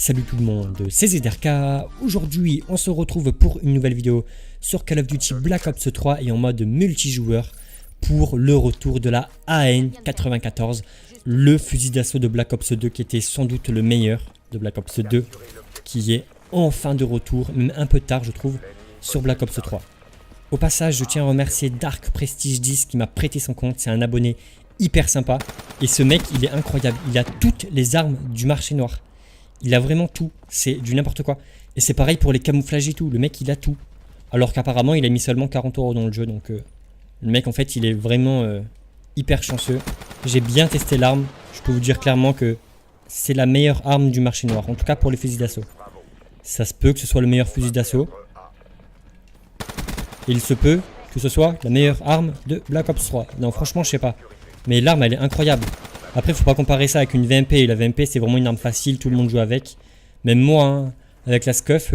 Salut tout le monde, c'est ZRK. Aujourd'hui on se retrouve pour une nouvelle vidéo sur Call of Duty Black Ops 3 et en mode multijoueur pour le retour de la AN94, le fusil d'assaut de Black Ops 2 qui était sans doute le meilleur de Black Ops 2, qui est enfin de retour, même un peu tard je trouve, sur Black Ops 3. Au passage je tiens à remercier Dark Prestige 10 qui m'a prêté son compte, c'est un abonné hyper sympa et ce mec il est incroyable, il a toutes les armes du marché noir. Il a vraiment tout, c'est du n'importe quoi. Et c'est pareil pour les camouflages et tout, le mec il a tout. Alors qu'apparemment il a mis seulement 40 € dans le jeu, donc le mec en fait il est vraiment hyper chanceux. J'ai bien testé l'arme, je peux vous dire clairement que c'est la meilleure arme du marché noir, en tout cas pour les fusils d'assaut. Ça se peut que ce soit le meilleur fusil d'assaut. Et il se peut que ce soit la meilleure arme de Black Ops 3. Non franchement je sais pas, mais l'arme elle est incroyable. Après, faut pas comparer ça avec une VMP. La VMP, c'est vraiment une arme facile, tout le monde joue avec. Même moi, hein, avec la SCUF,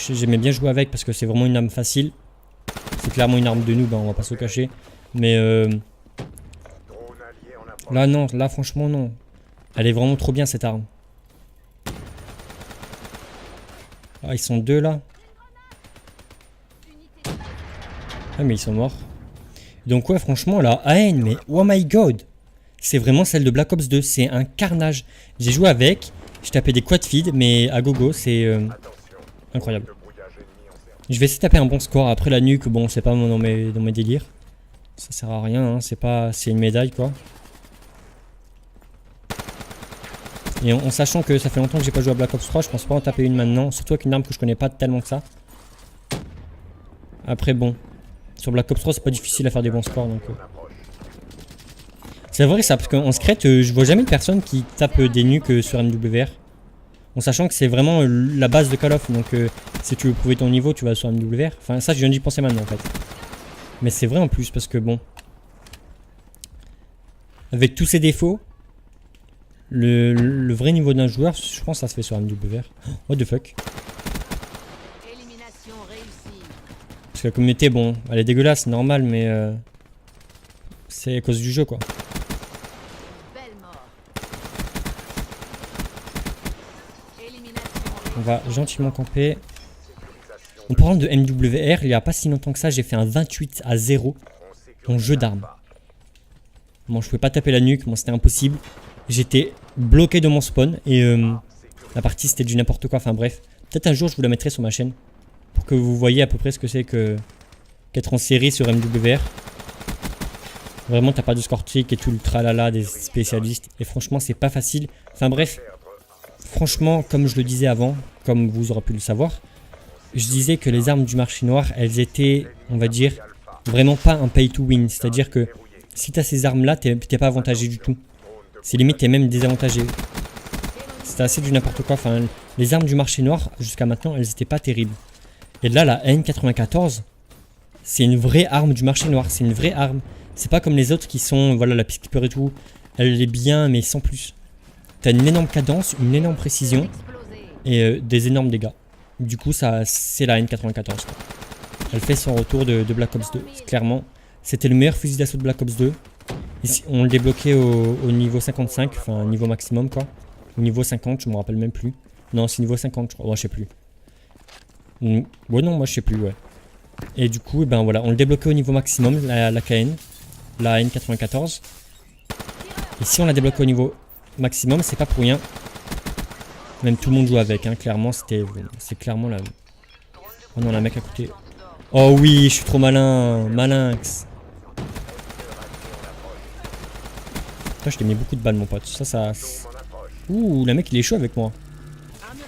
j'aimais bien jouer avec parce que c'est vraiment une arme facile. C'est clairement une arme de noob, hein, on va pas se le cacher. Mais là, non, là, franchement, non. Elle est vraiment trop bien cette arme. Ah, ils sont deux là. Ah, mais ils sont morts. Donc, ouais, franchement, la AN, mais oh my god! C'est vraiment celle de Black Ops 2, c'est un carnage. J'ai joué avec, je tapais des quad feed, mais à gogo, c'est incroyable. Je vais essayer de taper un bon score. Après la nuque, bon, c'est pas dans mes délires. Ça sert à rien, hein. C'est une médaille quoi. Et en sachant que ça fait longtemps que j'ai pas joué à Black Ops 3, je pense pas en taper une maintenant. Surtout avec une arme que je connais pas tellement que ça. Après bon, sur Black Ops 3 c'est pas difficile à faire des bons scores donc... C'est vrai ça, parce qu'en secret, je vois jamais de personne qui tape des nuques sur MWR. En sachant que c'est vraiment la base de Call of. Donc si tu veux prouver ton niveau, tu vas sur MWR. Enfin ça, je viens d'y penser maintenant en fait. Mais c'est vrai en plus, parce que bon... Avec tous ses défauts, le vrai niveau d'un joueur, je pense que ça se fait sur MWR. What the fuck. Parce que la communauté, bon, elle est dégueulasse, c'est normal, mais... c'est à cause du jeu quoi. On va gentiment camper. En parlant de MWR, il n'y a pas si longtemps que ça, j'ai fait un 28-0 en jeu d'armes. Bon, je pouvais pas taper la nuque, bon, c'était impossible. J'étais bloqué de mon spawn et la partie c'était du n'importe quoi. Enfin bref, peut-être un jour je vous la mettrai sur ma chaîne pour que vous voyez à peu près ce que c'est qu'être en série sur MWR. Vraiment, t'as pas de score trick et tout le tralala des spécialistes. Et franchement, c'est pas facile. Enfin bref. Franchement, comme je le disais avant, comme vous aurez pu le savoir, je disais que les armes du marché noir, elles étaient, on va dire, vraiment pas un pay to win. C'est-à-dire que si tu as ces armes-là, t'es pas avantagé du tout. C'est limite, t'es même désavantagé. C'était assez du n'importe quoi. Enfin, les armes du marché noir, jusqu'à maintenant, elles étaient pas terribles. Et là, la N94, c'est une vraie arme du marché noir. C'est une vraie arme. C'est pas comme les autres qui sont, voilà, la Peacekeeper et tout. Elle est bien, mais sans plus. T'as une énorme cadence, une énorme précision et des énormes dégâts. Du coup, ça, c'est la N94. Quoi. Elle fait son retour de Black Ops 2. Clairement, c'était le meilleur fusil d'assaut de Black Ops 2. Ici, on le débloquait au niveau 55, enfin niveau maximum quoi. Au niveau 50, je me rappelle même plus. Non, c'est niveau 50, je crois. Ouais, je sais plus. Ouais, non, moi je sais plus, ouais. Et du coup, ben voilà, on le débloquait au niveau maximum, la KN, la N94. Et si on la débloqué au niveau maximum, c'est pas pour rien. Même tout le monde joue avec, hein, clairement, c'est clairement la... Oh non, la mec à côté. Oh oui, je suis trop malin, malinx. Toi, je t'ai mis beaucoup de balles, mon pote. Ça... Ouh, la mec, il est chaud avec moi.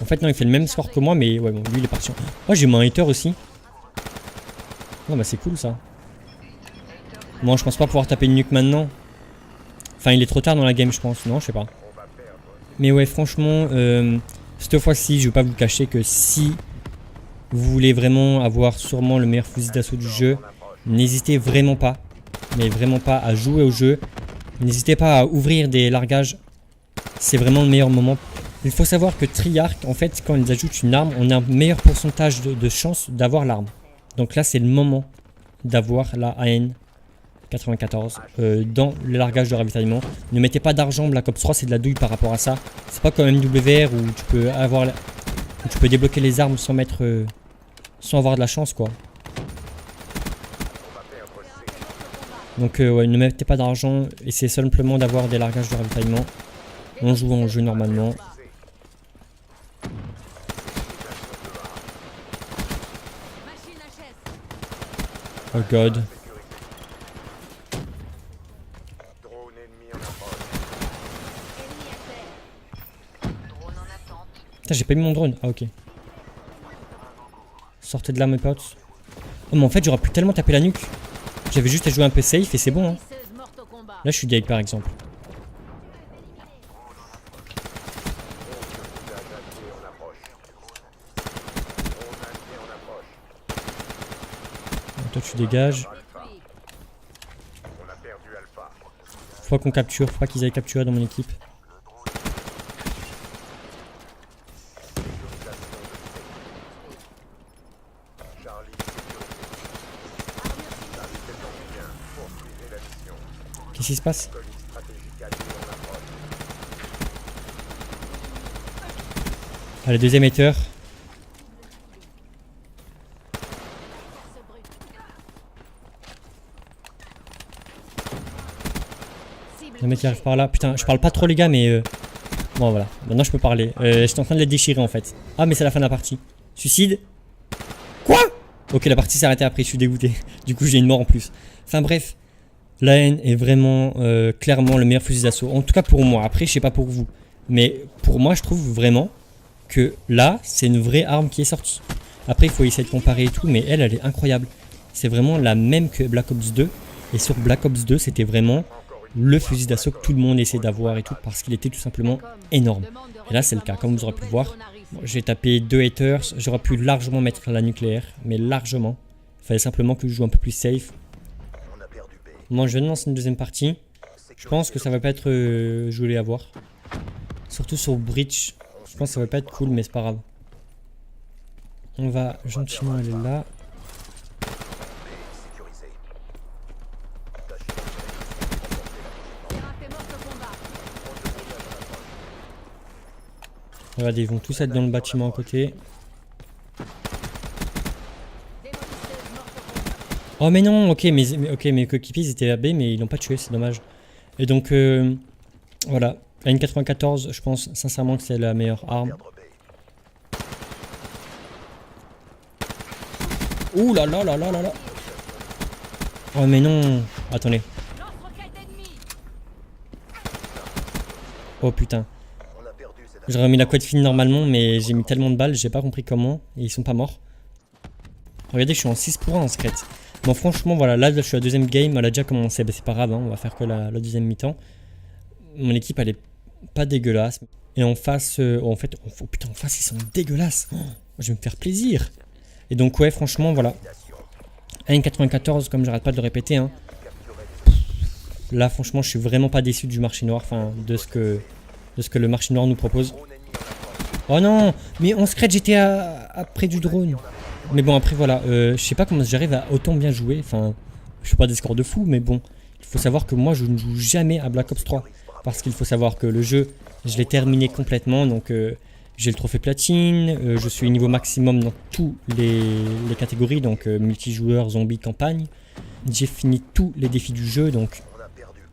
En fait, non, il fait le même score que moi, mais ouais, bon, lui, il est parti. Oh, j'ai mon hater aussi. Non, bah c'est cool, ça. Bon, je pense pas pouvoir taper une nuque maintenant. Enfin, il est trop tard dans la game, je pense. Non, je sais pas. Mais ouais, franchement, cette fois-ci, je vais pas vous cacher que si vous voulez vraiment avoir sûrement le meilleur fusil d'assaut du jeu, n'hésitez vraiment pas, mais vraiment pas à jouer au jeu. N'hésitez pas à ouvrir des largages. C'est vraiment le meilleur moment. Il faut savoir que Treyarch, en fait, quand ils ajoutent une arme, on a un meilleur pourcentage de chance d'avoir l'arme. Donc là, c'est le moment d'avoir la AN94. 94 dans le largage de ravitaillement. Ne mettez pas d'argent, Black Ops 3 c'est de la douille par rapport à ça. C'est pas comme MWR où tu peux avoir où tu peux débloquer les armes sans mettre sans avoir de la chance quoi. Donc ouais, ne mettez pas d'argent, essayez simplement d'avoir des largages de ravitaillement en jouant au jeu normalement. Oh god. Putain, j'ai pas mis mon drone. Ah ok. Sortez de là mes potes. Oh mais en fait j'aurais pu tellement taper la nuque. J'avais juste à jouer un peu safe et c'est bon hein. Là je suis dead par exemple. Toi tu dégages. Faut pas qu'on capture, faut pas qu'ils aillent capturer dans mon équipe. Qu'est-ce qui se passe? Allez, deuxième émetteur. Le mec qui arrive par là. Putain, je parle pas trop les gars, mais... Bon voilà, maintenant je peux parler. J'étais en train de les déchirer en fait. Ah mais c'est la fin de la partie. Suicide? Quoi? Ok, la partie s'est arrêtée après, je suis dégoûté. Du coup j'ai une mort en plus. Enfin bref. La haine est vraiment clairement le meilleur fusil d'assaut. En tout cas pour moi. Après je sais pas pour vous. Mais pour moi je trouve vraiment que là c'est une vraie arme qui est sortie. Après il faut essayer de comparer et tout. Mais elle est incroyable. C'est vraiment la même que Black Ops 2. Et sur Black Ops 2 c'était vraiment le fusil d'assaut que tout le monde essaie d'avoir et tout. Parce qu'il était tout simplement énorme. Et là c'est le cas comme vous aurez pu le voir. Bon, j'ai tapé 2 haters. J'aurais pu largement mettre la nucléaire. Mais largement. Il fallait simplement que je joue un peu plus safe. Moi je vais lancer une deuxième partie. Je pense que ça va pas être joli à voir. Surtout sur Breach. Je pense que ça va pas être cool mais c'est pas grave. On va gentiment aller là. Regardez, ils vont tous être dans le bâtiment à côté. Oh mais non, ok, mes coéquipiers étaient à B mais ils l'ont pas tué, c'est dommage. Et donc voilà, la N94, je pense sincèrement que c'est la meilleure arme. Ouh là là là là là là. Oh mais non, attendez. Oh putain. J'aurais mis la couette fine normalement mais j'ai mis tellement de balles, j'ai pas compris comment et ils sont pas morts. Regardez, je suis en 6 pour 1 en secret. Bon franchement voilà, là je suis à la deuxième game, elle a déjà commencé, bah, c'est pas grave, hein, on va faire que la deuxième mi-temps. Mon équipe elle est pas dégueulasse. Et en face, en fait, oh, putain en face ils sont dégueulasses. Oh, je vais me faire plaisir. Et donc ouais franchement voilà. AN94 comme j'arrête pas de le répéter. Hein. Là franchement je suis vraiment pas déçu du marché noir, enfin de ce que le marché noir nous propose. Oh non, mais en secret j'étais près du drone. Mais bon après voilà, je sais pas comment j'arrive à autant bien jouer, enfin je fais pas des scores de fou mais bon, il faut savoir que moi je ne joue jamais à Black Ops 3 parce qu'il faut savoir que le jeu je l'ai terminé complètement donc j'ai le trophée platine, je suis niveau maximum dans tous les catégories donc multijoueur, zombie, campagne, j'ai fini tous les défis du jeu donc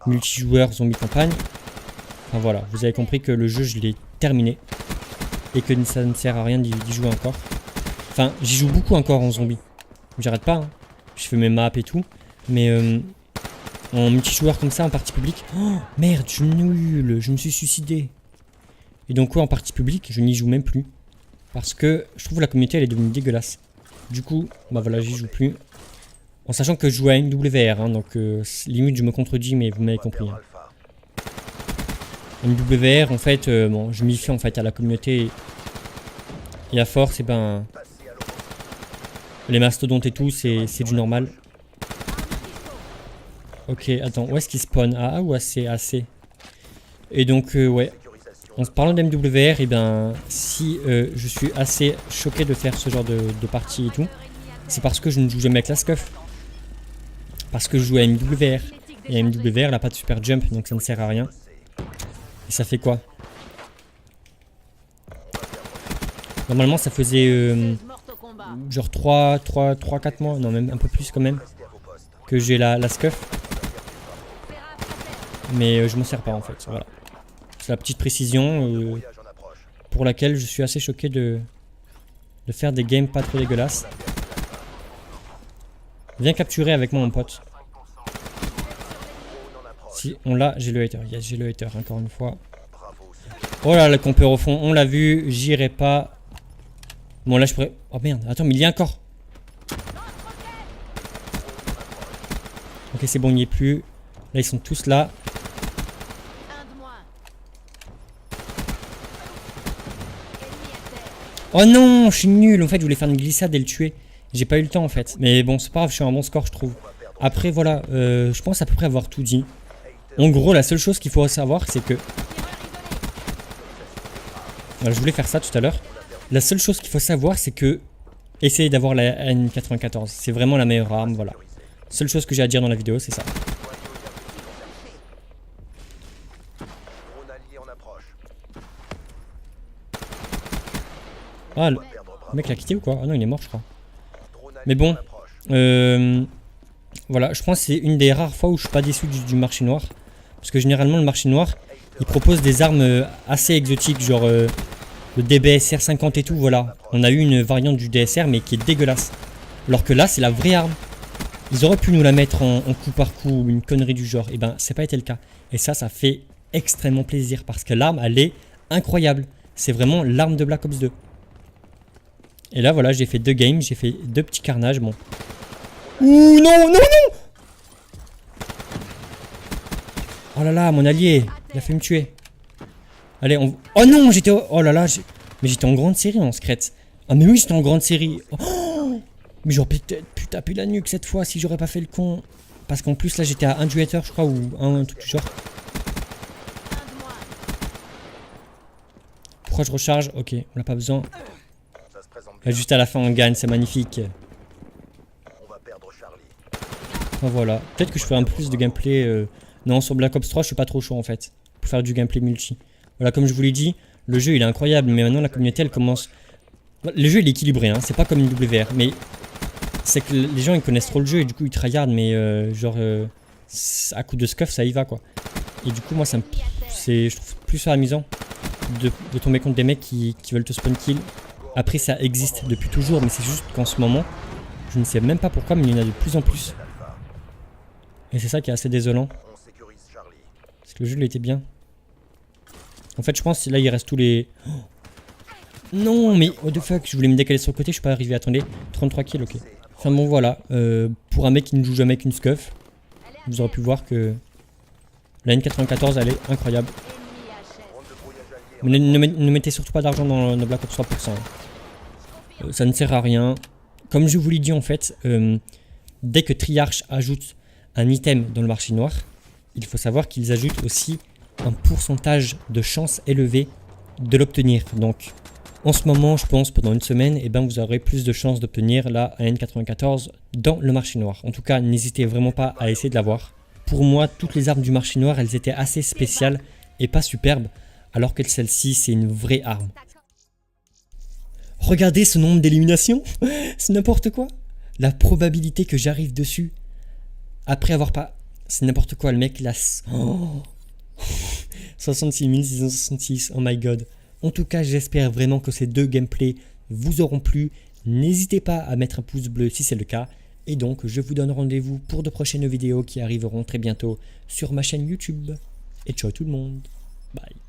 multijoueur, zombie, campagne, enfin voilà, vous avez compris que le jeu je l'ai terminé et que ça ne sert à rien d'y jouer encore. Enfin, j'y joue beaucoup encore en zombie. J'arrête pas. Hein. Je fais mes maps et tout. Mais en multijoueur comme ça, en partie publique. Oh merde, je suis nul. Je me suis suicidé. Et donc, ouais, en partie publique, je n'y joue même plus. Parce que je trouve la communauté, elle est devenue dégueulasse. Du coup, bah voilà, j'y joue plus. En sachant que je joue à MWR. Hein, donc, limite, je me contredis, mais vous m'avez compris. Hein. MWR, en fait, bon, je m'y fie en fait à la communauté. Et à force, et ben. Les mastodontes et tout, c'est du normal. Ok, attends, où est-ce qu'il spawn? A ou AC? AC. Et donc, ouais. En se parlant d'MWR, et ben, si je suis assez choqué de faire ce genre de partie et tout, c'est parce que je ne joue jamais avec la SCUF. Parce que je joue à MWR. Et MWR, elle n'a pas de super jump, donc ça ne sert à rien. Et ça fait quoi? Normalement, ça faisait genre 3-4 mois, non, même un peu plus quand même, que j'ai la scuff. Mais je m'en sers pas en fait, voilà. C'est la petite précision pour laquelle je suis assez choqué de faire des games pas trop dégueulasses. Viens capturer avec moi mon pote. Si on l'a, j'ai le hater. Yes, j'ai le hater encore une fois. Oh là, le compeur au fond, on l'a vu, j'irai pas. Bon là je pourrais... Oh merde, attends, mais il y a encore. Ok, c'est bon, il n'y est plus. Là, ils sont tous là. Oh non, je suis nul. En fait, je voulais faire une glissade et le tuer. J'ai pas eu le temps en fait. Mais bon, c'est pas grave, je suis à un bon score, je trouve. Après, voilà, je pense à peu près avoir tout dit. En gros, la seule chose qu'il faut savoir, c'est que... Alors, je voulais faire ça tout à l'heure. La seule chose qu'il faut savoir, c'est que... Essayez d'avoir la N94. C'est vraiment la meilleure arme, voilà. Seule chose que j'ai à dire dans la vidéo, c'est ça. Ah, le mec l'a quitté ou quoi? Ah non, il est mort, je crois. Mais bon, voilà, je pense que c'est une des rares fois où je suis pas déçu du marché noir. Parce que généralement, le marché noir, il propose des armes assez exotiques, genre le DBSR 50 et tout, voilà. On a eu une variante du DSR, mais qui est dégueulasse. Alors que là, c'est la vraie arme. Ils auraient pu nous la mettre en coup par coup, ou une connerie du genre. Et ben, c'est pas été le cas. Et ça fait extrêmement plaisir, parce que l'arme, elle est incroyable. C'est vraiment l'arme de Black Ops 2. Et là, voilà, j'ai fait 2 games, j'ai fait 2 petits carnages, bon. Ouh, non, non, non! Oh là là, mon allié, il a fait me tuer. Allez, on... Oh non, j'étais... Oh là là, mais j'étais en grande série en secret. Ah mais oui, j'étais en grande série. Oh, mais j'aurais peut-être pu taper la nuque cette fois si j'aurais pas fait le con. Parce qu'en plus, là, j'étais à un duetter, je crois, ou un truc du genre. Pourquoi je recharge? Ok, on n'a pas besoin. Et juste à la fin on gagne, c'est magnifique. Enfin, voilà, peut-être que je ferai un peu plus de gameplay. Non, sur Black Ops 3 je suis pas trop chaud en fait. Pour faire du gameplay multi. Voilà, comme je vous l'ai dit, le jeu il est incroyable. Mais maintenant la communauté elle commence... Le jeu il est équilibré, hein, c'est pas comme une WR. Mais c'est que les gens ils connaissent trop le jeu et du coup ils tryhardent. Mais genre à coup de scuff ça y va quoi. Et du coup moi ça me... je trouve plus ça amusant de tomber contre des mecs qui veulent te spawn kill. Après ça existe depuis toujours, mais c'est juste qu'en ce moment, je ne sais même pas pourquoi, mais il y en a de plus en plus. Et c'est ça qui est assez désolant. Parce que le jeu il était bien. En fait je pense que là il reste tous les... Oh non mais what the fuck, je voulais me décaler sur le côté, je suis pas arrivé, attendez. 33 kills, ok. Enfin bon voilà, pour un mec qui ne joue jamais qu'une scuff, vous aurez pu voir que la N94 elle est incroyable. Mais ne mettez surtout pas d'argent dans le Black Ops 3%. Ça ne sert à rien. Comme je vous l'ai dit en fait, dès que Triarch ajoute un item dans le marché noir, il faut savoir qu'ils ajoutent aussi un pourcentage de chance élevée de l'obtenir. Donc en ce moment, je pense pendant une semaine, eh ben, vous aurez plus de chances d'obtenir la N94 dans le marché noir. En tout cas, n'hésitez vraiment pas à essayer de l'avoir. Pour moi, toutes les armes du marché noir, elles étaient assez spéciales et pas superbes. Alors que celle-ci, c'est une vraie arme. Regardez ce nombre d'éliminations. C'est n'importe quoi. La probabilité que j'arrive dessus, après avoir pas... C'est n'importe quoi, le mec, il a... Oh 66 666, oh my god. En tout cas, j'espère vraiment que ces 2 gameplays vous auront plu. N'hésitez pas à mettre un pouce bleu si c'est le cas. Et donc, je vous donne rendez-vous pour de prochaines vidéos qui arriveront très bientôt sur ma chaîne YouTube. Et ciao tout le monde. Bye.